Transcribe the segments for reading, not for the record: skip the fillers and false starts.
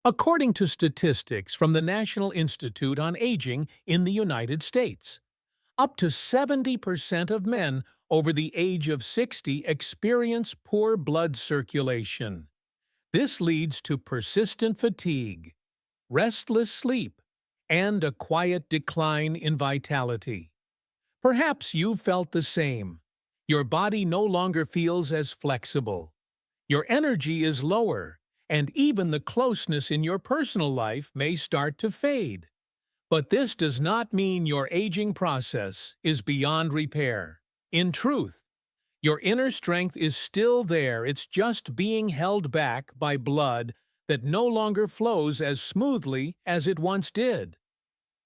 According to statistics from the National Institute on Aging in the United States, up to 70% of men over the age of 60 experience poor blood circulation. This leads to persistent fatigue, restless sleep, and a quiet decline in vitality. Perhaps you've felt the same. Your body no longer feels as flexible. Your energy is lower, and even the closeness in your personal life may start to fade. But this does not mean your aging process is beyond repair. In truth, your inner strength is still there, it's just being held back by blood that no longer flows as smoothly as it once did.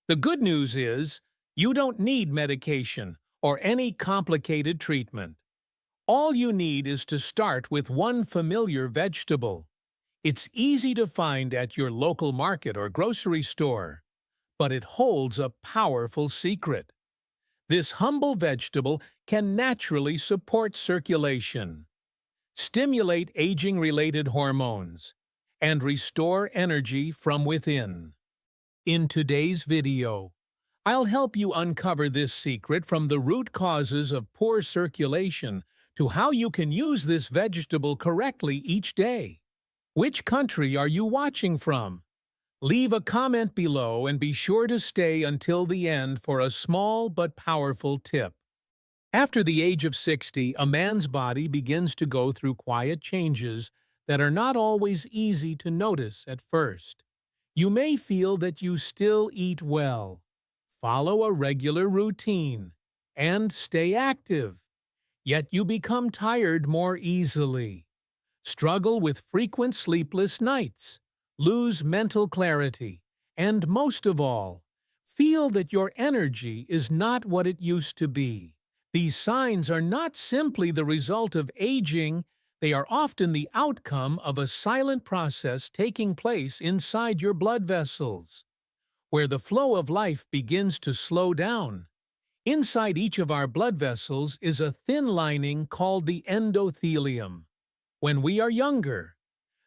The good news is, you don't need medication or any complicated treatment. All you need is to start with one familiar vegetable. It's easy to find at your local market or grocery store, but it holds a powerful secret. This humble vegetable can naturally support circulation, stimulate aging-related hormones, and restore energy from within. In today's video, I'll help you uncover this secret from the root causes of poor circulation to how you can use this vegetable correctly each day. Which country are you watching from? Leave a comment below and be sure to stay until the end for a small but powerful tip. After the age of 60, a man's body begins to go through quiet changes that are not always easy to notice at first. You may feel that you still eat well, follow a regular routine, and stay active, yet you become tired more easily, struggle with frequent sleepless nights, lose mental clarity, and most of all, feel that your energy is not what it used to be. These signs are not simply the result of aging, they are often the outcome of a silent process taking place inside your blood vessels, where the flow of life begins to slow down. Inside each of our blood vessels is a thin lining called the endothelium. When we are younger,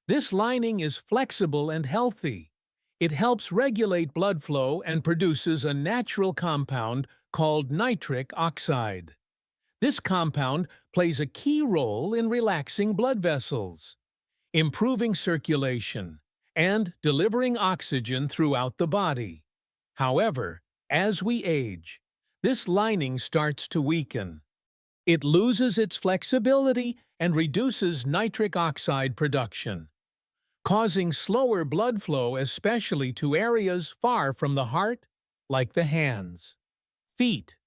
this lining is flexible and healthy. It helps regulate blood flow and produces a natural compound called nitric oxide. This compound plays a key role in relaxing blood vessels, improving circulation, and delivering oxygen throughout the body. However, as we age, this lining starts to weaken. It loses its flexibility and reduces nitric oxide production, causing slower blood flow, especially to areas far from the heart, like the hands, feet,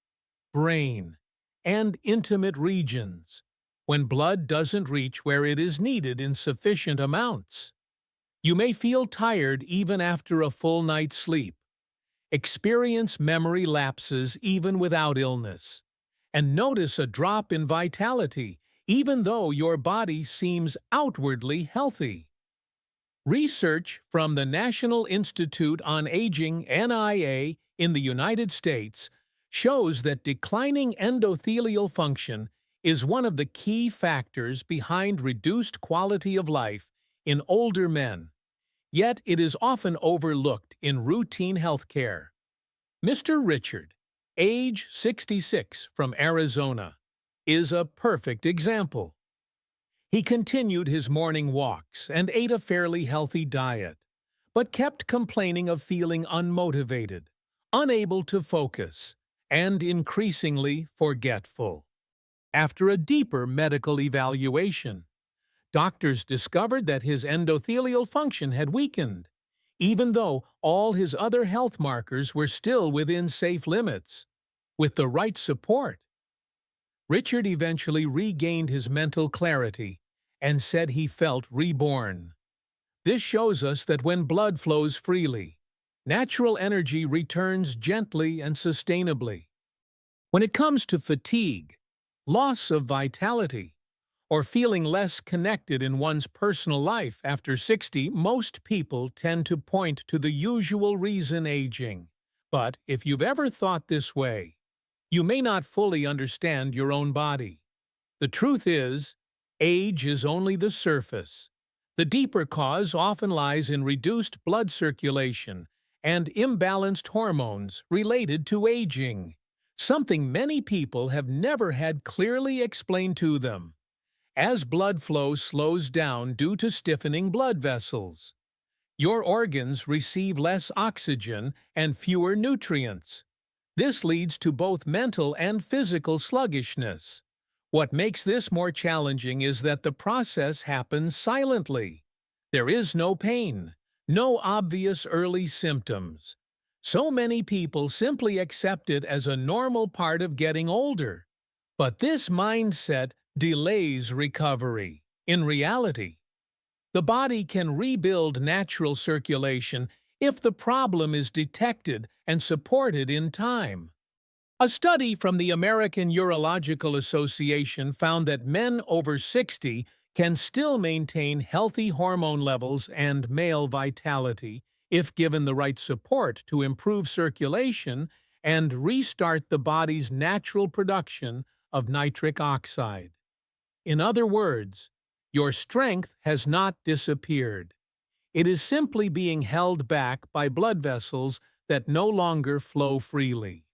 brain, and intimate regions, when blood doesn't reach where it is needed in sufficient amounts. You may feel tired even after a full night's sleep, experience memory lapses even without illness, and notice a drop in vitality even though your body seems outwardly healthy. Research from the National Institute on Aging (NIA) in the United States shows that declining endothelial function is one of the key factors behind reduced quality of life in older men, yet it is often overlooked in routine health care. Mr. Richard, age 66, from Arizona, is a perfect example. He continued his morning walks and ate a fairly healthy diet, but kept complaining of feeling unmotivated, unable to focus, and increasingly forgetful. After a deeper medical evaluation, doctors discovered that his endothelial function had weakened, even though all his other health markers were still within safe limits. With the right support, Richard eventually regained his mental clarity and said he felt reborn. This shows us that when blood flows freely, natural energy returns gently and sustainably. When it comes to fatigue, loss of vitality, or feeling less connected in one's personal life after 60, most people tend to point to the usual reason: aging. But if you've ever thought this way, you may not fully understand your own body. The truth is, age is only the surface. The deeper cause often lies in reduced blood circulation and imbalanced hormones related to aging, something many people have never had clearly explained to them. As blood flow slows down due to stiffening blood vessels, your organs receive less oxygen and fewer nutrients. This leads to both mental and physical sluggishness. What makes this more challenging is that the process happens silently. There is no pain, no obvious early symptoms. So many people simply accept it as a normal part of getting older. But this mindset delays recovery. In reality, the body can rebuild natural circulation if the problem is detected and supported in time. A study from the American Urological Association found that men over 60 can still maintain healthy hormone levels and male vitality if given the right support to improve circulation and restart the body's natural production of nitric oxide. In other words, your strength has not disappeared. It is simply being held back by blood vessels that no longer flow freely.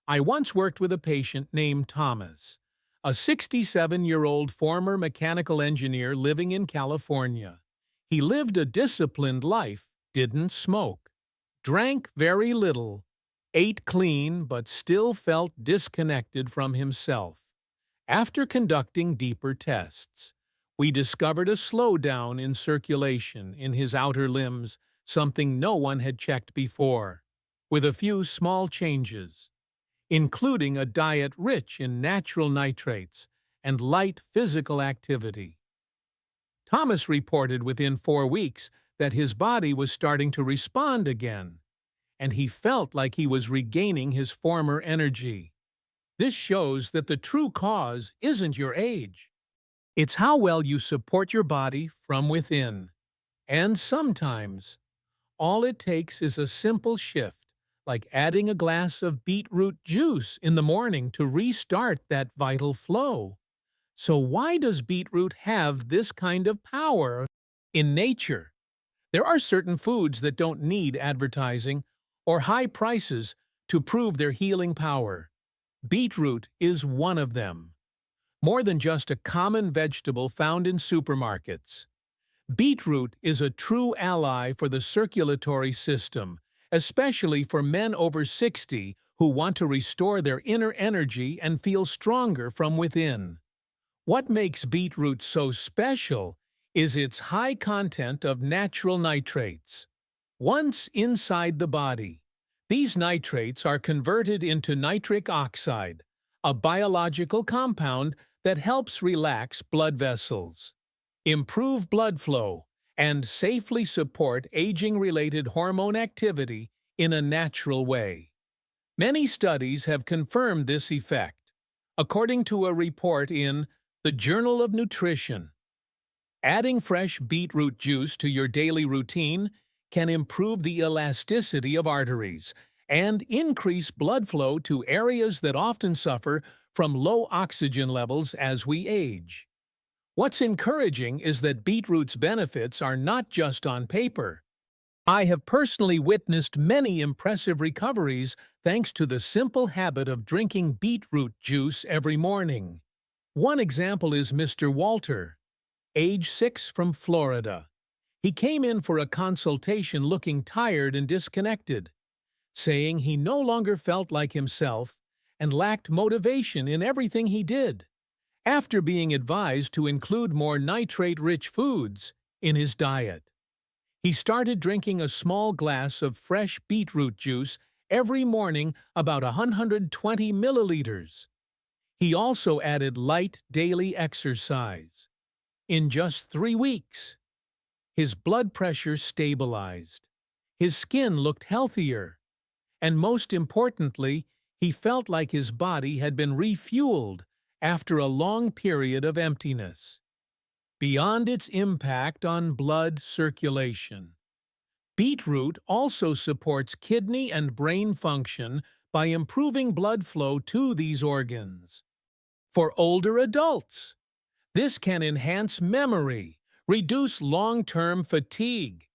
I once worked with a patient named Thomas, a 67-year-old former mechanical engineer living in California. He lived a disciplined life, didn't smoke, drank very little, ate clean but still felt disconnected from himself. After conducting deeper tests, we discovered a slowdown in circulation in his outer limbs, something no one had checked before. With a few small changes, including a diet rich in natural nitrates and light physical activity, Thomas reported within 4 weeks that his body was starting to respond again, and he felt like he was regaining his former energy. This shows that the true cause isn't your age. It's how well you support your body from within. And sometimes, all it takes is a simple shift, like adding a glass of beetroot juice in the morning to restart that vital flow. So why does beetroot have this kind of power? In nature, there are certain foods that don't need advertising or high prices to prove their healing power. Beetroot is one of them. More than just a common vegetable found in supermarkets, beetroot is a true ally for the circulatory system, especially for men over 60 who want to restore their inner energy and feel stronger from within. What makes beetroot so special is its high content of natural nitrates. Once inside the body, these nitrates are converted into nitric oxide, a biological compound that helps relax blood vessels, improve blood flow, and safely support aging-related hormone activity in a natural way. Many studies have confirmed this effect, according to a report in the Journal of Nutrition. Adding fresh beetroot juice to your daily routine can improve the elasticity of arteries and increase blood flow to areas that often suffer from low oxygen levels as we age. What's encouraging is that beetroot's benefits are not just on paper. I have personally witnessed many impressive recoveries thanks to the simple habit of drinking beetroot juice every morning. One example is Mr. Walter, age 6 from Florida. He came in for a consultation looking tired and disconnected, saying he no longer felt like himself and lacked motivation in everything he did. After being advised to include more nitrate-rich foods in his diet, he started drinking a small glass of fresh beetroot juice every morning, about 120 milliliters. He also added light daily exercise. In just 3 weeks, his blood pressure stabilized, his skin looked healthier, and most importantly, he felt like his body had been refueled after a long period of emptiness. Beyond its impact on blood circulation, beetroot also supports kidney and brain function by improving blood flow to these organs. For older adults, this can enhance memory, reduce long-term fatigue,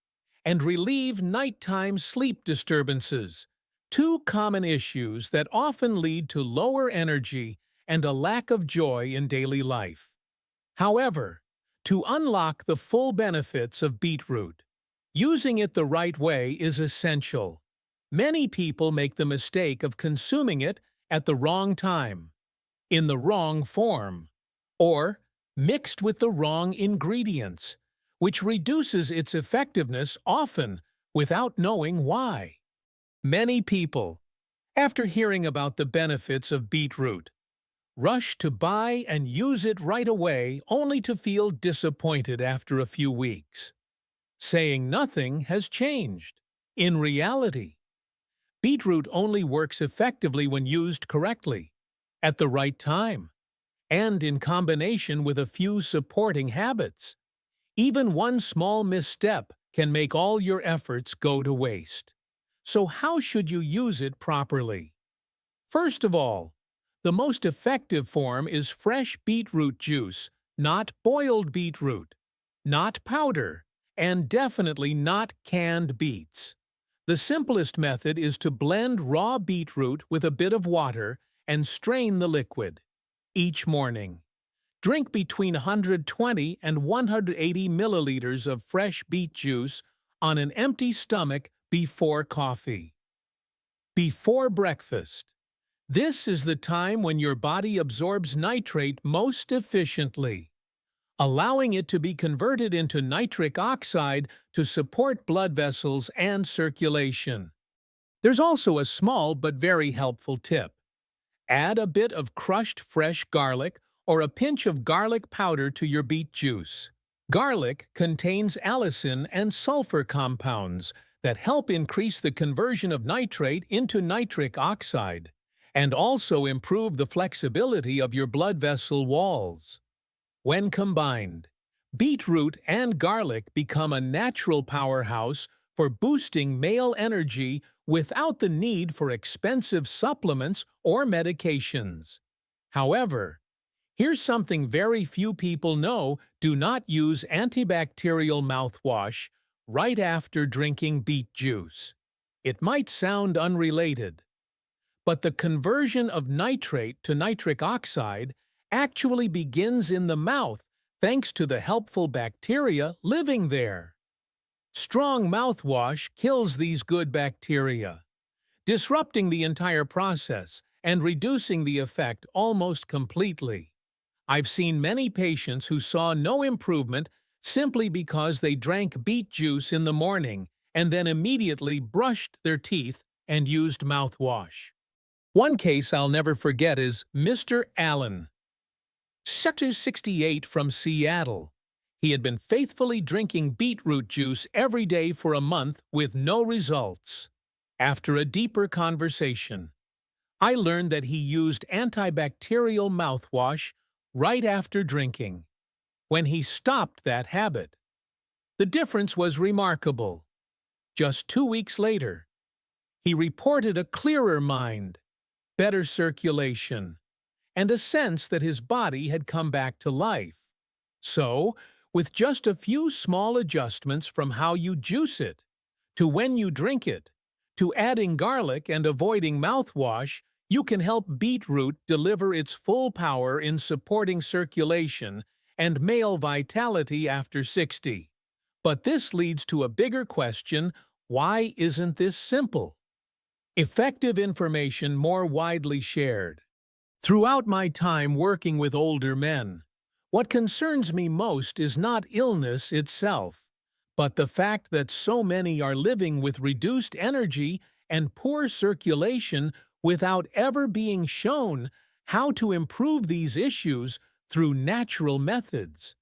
and relieve nighttime sleep disturbances, two common issues that often lead to lower energy and a lack of joy in daily life. However, to unlock the full benefits of beetroot, using it the right way is essential. Many people make the mistake of consuming it at the wrong time, in the wrong form, or mixed with the wrong ingredients, which reduces its effectiveness often without knowing why. Many people, after hearing about the benefits of beetroot, rush to buy and use it right away only to feel disappointed after a few weeks, saying nothing has changed. In reality, beetroot only works effectively when used correctly, at the right time, and in combination with a few supporting habits. Even one small misstep can make all your efforts go to waste. So how should you use it properly? First of all, the most effective form is fresh beetroot juice, not boiled beetroot, not powder, and definitely not canned beets. The simplest method is to blend raw beetroot with a bit of water and strain the liquid. Each morning, drink between 120 and 180 milliliters of fresh beet juice on an empty stomach before coffee. Before breakfast. This is the time when your body absorbs nitrate most efficiently, allowing it to be converted into nitric oxide to support blood vessels and circulation. There's also a small but very helpful tip. Add a bit of crushed fresh garlic or a pinch of garlic powder to your beet juice. Garlic contains allicin and sulfur compounds that help increase the conversion of nitrate into nitric oxide, and also improve the flexibility of your blood vessel walls. When combined, beetroot and garlic become a natural powerhouse for boosting male energy without the need for expensive supplements or medications. However, here's something very few people know: do not use antibacterial mouthwash right after drinking beet juice. It might sound unrelated, but the conversion of nitrate to nitric oxide actually begins in the mouth thanks to the helpful bacteria living there. Strong mouthwash kills these good bacteria, disrupting the entire process and reducing the effect almost completely. I've seen many patients who saw no improvement simply because they drank beet juice in the morning and then immediately brushed their teeth and used mouthwash. One case I'll never forget is Mr. Allen, 68 from Seattle. He had been faithfully drinking beetroot juice every day for a month with no results. After a deeper conversation, I learned that he used antibacterial mouthwash right after drinking. When he stopped that habit, the difference was remarkable. Just 2 weeks later, he reported a clearer mind, better circulation, and a sense that his body had come back to life. So, with just a few small adjustments from how you juice it, to when you drink it, to adding garlic and avoiding mouthwash, you can help beetroot deliver its full power in supporting circulation and male vitality after 60. But this leads to a bigger question: why isn't this simple? Effective information more widely shared. Throughout my time working with older men, what concerns me most is not illness itself, but the fact that so many are living with reduced energy and poor circulation without ever being shown how to improve these issues through natural methods.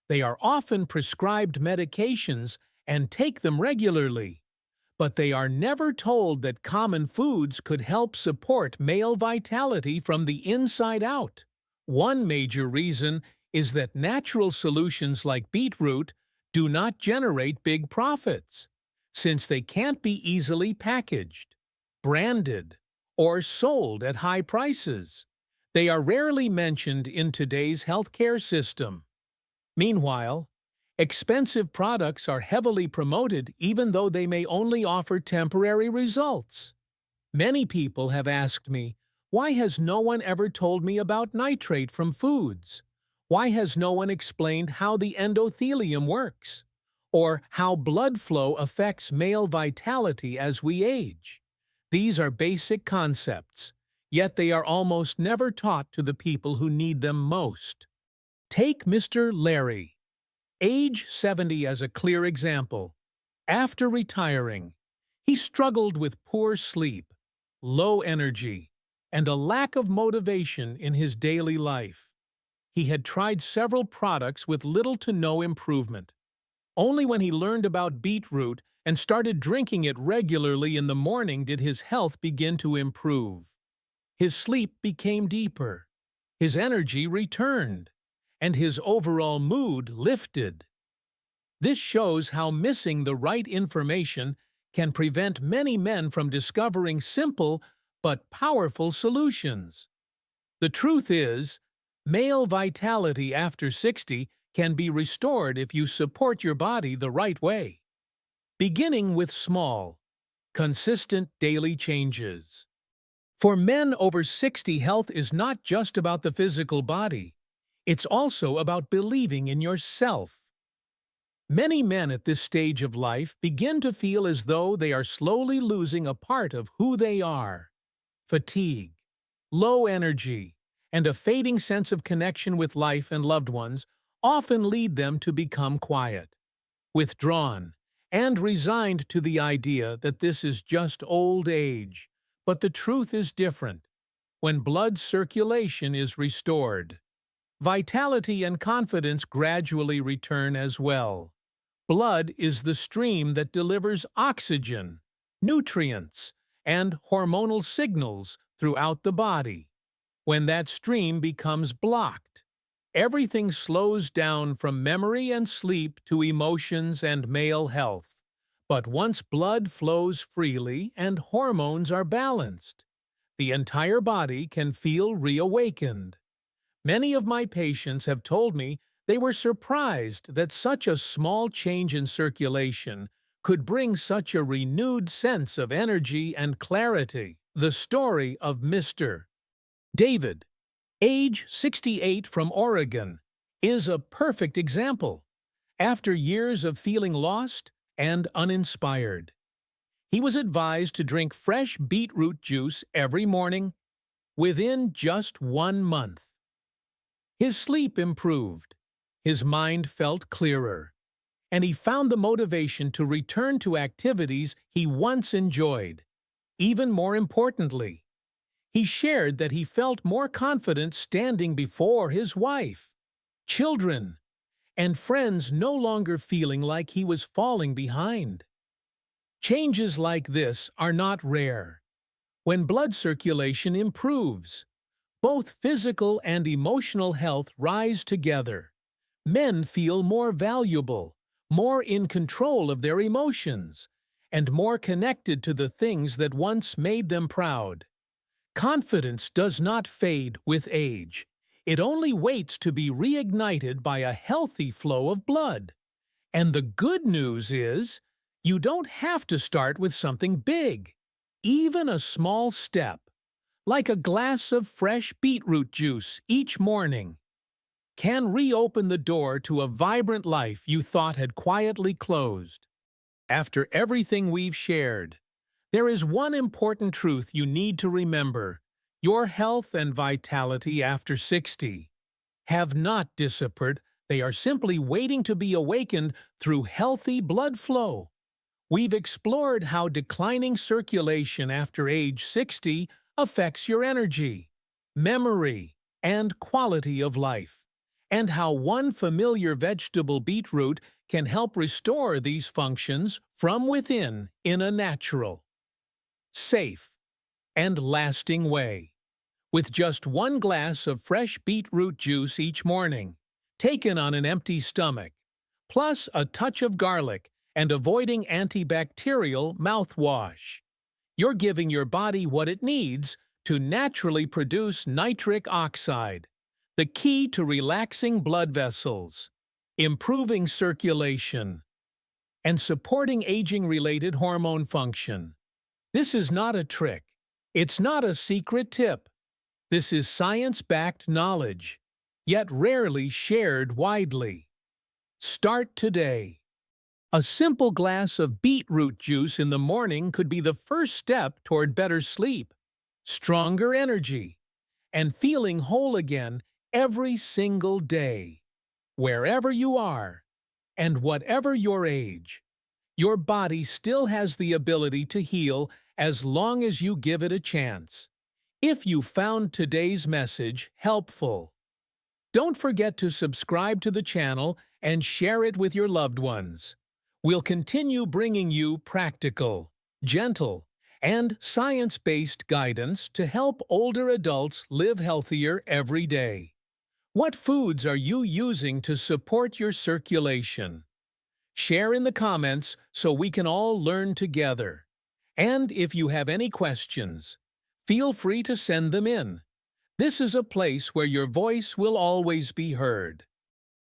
They are often prescribed medications and take them regularly, but they are never told that common foods could help support male vitality from the inside out. One major reason is that natural solutions like beetroot do not generate big profits, since they can't be easily packaged, branded, or sold at high prices. They are rarely mentioned in today's healthcare system. Meanwhile, Expensive products are heavily promoted even though they may only offer temporary results. Many people have asked me, why has no one ever told me about nitrate from foods? Why has no one explained how the endothelium works? Or how blood flow affects male vitality as we age? These are basic concepts, yet they are almost never taught to the people who need them most. Take Mr. Larry, age 70, as a clear example. After retiring, he struggled with poor sleep, low energy, and a lack of motivation in his daily life. He had tried several products with little to no improvement. Only when he learned about beetroot and started drinking it regularly in the morning did his health begin to improve. His sleep became deeper, his energy returned, and his overall mood lifted. This shows how missing the right information can prevent many men from discovering simple but powerful solutions. The truth is, male vitality after 60 can be restored if you support your body the right way. Beginning with small, consistent daily changes. For men over 60, health is not just about the physical body. It's also about believing in yourself. Many men at this stage of life begin to feel as though they are slowly losing a part of who they are. Fatigue, low energy, and a fading sense of connection with life and loved ones often lead them to become quiet, withdrawn, and resigned to the idea that this is just old age. But the truth is different. When blood circulation is restored, vitality and confidence gradually return as well. Blood is the stream that delivers oxygen, nutrients, and hormonal signals throughout the body. When that stream becomes blocked, everything slows down from memory and sleep to emotions and male health. But once blood flows freely and hormones are balanced, the entire body can feel reawakened. Many of my patients have told me they were surprised that such a small change in circulation could bring such a renewed sense of energy and clarity. The story of Mr. David, age 68, from Oregon, is a perfect example. After years of feeling lost and uninspired, he was advised to drink fresh beetroot juice every morning. Within just 1 month, his sleep improved, his mind felt clearer, and he found the motivation to return to activities he once enjoyed. Even more importantly, he shared that he felt more confident standing before his wife, children, and friends, no longer feeling like he was falling behind. Changes like this are not rare. When blood circulation improves, both physical and emotional health rise together. Men feel more valuable, more in control of their emotions, and more connected to the things that once made them proud. Confidence does not fade with age. It only waits to be reignited by a healthy flow of blood. And the good news is, you don't have to start with something big. Even a small step, like a glass of fresh beetroot juice each morning, can reopen the door to a vibrant life you thought had quietly closed. After everything we've shared, there is one important truth you need to remember. Your health and vitality after 60 have not disappeared. They are simply waiting to be awakened through healthy blood flow. We've explored how declining circulation after age 60 affects your energy, memory, and quality of life, and how one familiar vegetable, beetroot, can help restore these functions from within in a natural, safe, and lasting way. With just 1 glass of fresh beetroot juice each morning, taken on an empty stomach, plus a touch of garlic and avoiding antibacterial mouthwash, you're giving your body what it needs to naturally produce nitric oxide, the key to relaxing blood vessels. improving circulation, and supporting aging-related hormone function. This is not a trick. It's not a secret tip. This is science-backed knowledge, yet rarely shared widely. Start today. A simple glass of beetroot juice in the morning could be the first step toward better sleep, stronger energy, and feeling whole again every single day. Wherever you are, and whatever your age, your body still has the ability to heal as long as you give it a chance. If you found today's message helpful, don't forget to subscribe to the channel and share it with your loved ones. We'll continue bringing you practical, gentle, and science-based guidance to help older adults live healthier every day. What foods are you using to support your circulation? Share in the comments so we can all learn together. And if you have any questions, feel free to send them in. This is a place where your voice will always be heard.